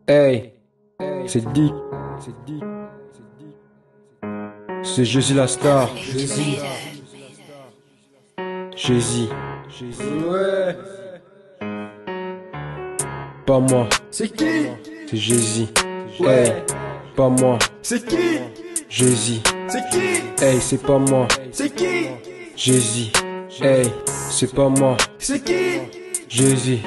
Hey, c'est Dick. C'est Jésus la star. Jésus. Ouais. Pas moi. C'est qui? C'est Jésus. Ouais. Hey, pas moi. C'est qui? Jésus. C'est qui? Hey, c'est pas moi. C'est qui? Jésus. Hey, c'est pas moi. C'est qui? Jésus.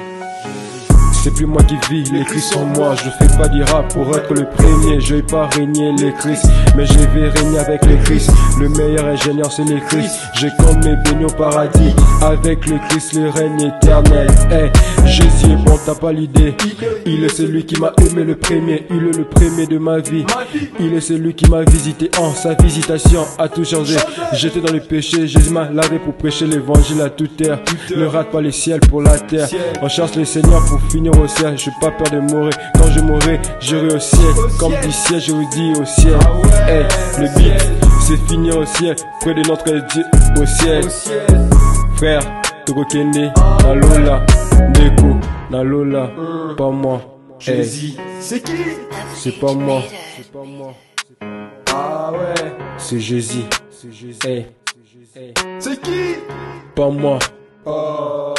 C'est plus moi qui vis, les Christ en moi. Je fais pas du rap pour être le premier. Je vais pas régner les Christ, mais je vais régner avec les Christ. Le meilleur ingénieur c'est les Christ. J'ai comme mes bénis au paradis. Avec le Christ le règne éternel. Hey, Jésus est bon, t'as pas l'idée. Il est celui qui m'a aimé le premier. Il est le premier de ma vie. Il est celui qui m'a visité. En sa visitation a tout changé. J'étais dans le péché, Jésus m'a lavé pour prêcher l'évangile à toute terre. Ne rate pas le ciel pour la terre. On cherche le Seigneur pour finir au ciel. J'ai pas peur de mourir. Quand je mourrai, j'irai au ciel. Comme du ciel, je vous dis au ciel. Hey, le beat, c'est finir au ciel. Près de notre Dieu au ciel. Frère, Togo Kende, na Lola, Neko, na Lola, pas moi. Hey, Jésus. C'est qui? c'est pas moi. Ah ouais. C'est Jésus. Hey, C'est qui? pas moi. Oh.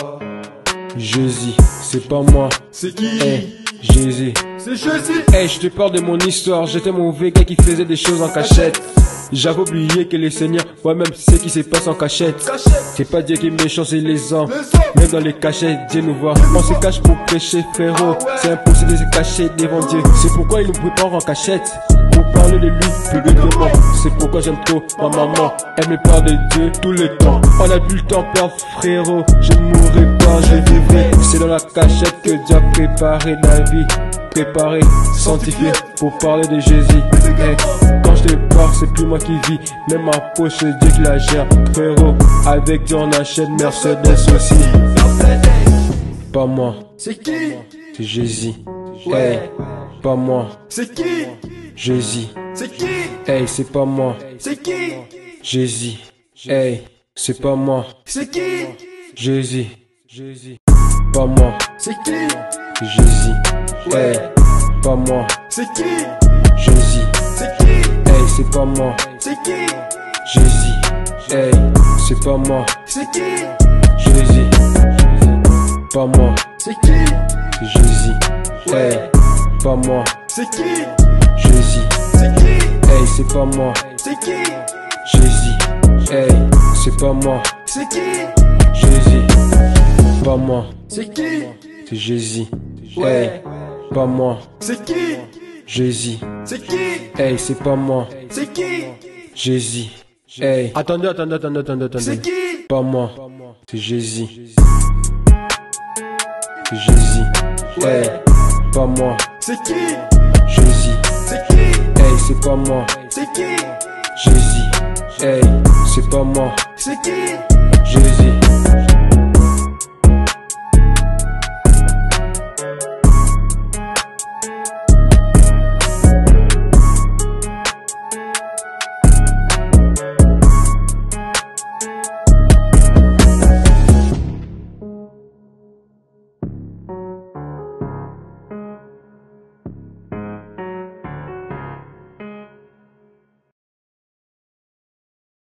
Jésus, c'est pas moi. C'est qui? Hey, Jésus. C'est Jésus. Hey, je te parle de mon histoire. J'étais mauvais gars qui faisait des choses en cachette. J'avais oublié que le Seigneur moi-même sait qui se passe en cachette. C'est pas Dieu qui est méchant, c'est les hommes. Même dans les cachettes, Dieu nous voit. On se cache pour pécher, frérot. C'est impossible de se cacher devant Dieu. C'est pourquoi il nous prépare en cachette. Pour parler de lui plus librement. C'est pourquoi j'aime trop ma maman. Elle me parle de Dieu tout le temps. On a plus le temps perdre, frérot. Je ne mourrai pas, je vivrai. C'est dans la cachette que Dieu a préparé la vie. Préparé, sanctifié pour parler de Jésus. Hey, quand je te parle, c'est plus moi qui vis. Même ma poche, c'est Dieu qui la gère. Frérot, avec Dieu on achète Mercedes aussi. Pas moi, C'est qui? c'est Jésus. Hey, Ouais. pas moi, C'est qui? Jésus. C'est qui? Hey, c'est pas moi, C'est qui? Jésus. Hey, c'est pas moi, C'est qui? Jésus. Pas moi, C'est qui? c'est Jésus. Hey, pas moi, C'est qui? Jésus. C'est qui? Hey, c'est pas moi, C'est qui? Jésus. Hey, c'est pas moi, C'est qui? Jésus. Pas moi, C'est qui? c'est Jésus. Hey, pas moi, C'est qui? Jésus. C'est qui? Hey, c'est pas moi, C'est qui? Jésus. Hey, c'est pas moi, C'est qui? Jésus. Pas moi, C'est qui? c'est Jésus. Hey, Ouais. pas moi, C'est qui? Jésus. C'est qui? Hey, c'est pas moi, C'est qui? Jésus. Hey, attendez. C'est qui? Pas moi, c'est Jésus. C'est Jésus. Hey, pas moi, C'est qui? Jésus. C'est qui? Hey, c'est pas moi, C'est qui? Jésus. Hey, c'est pas moi, C'est qui? Jésus.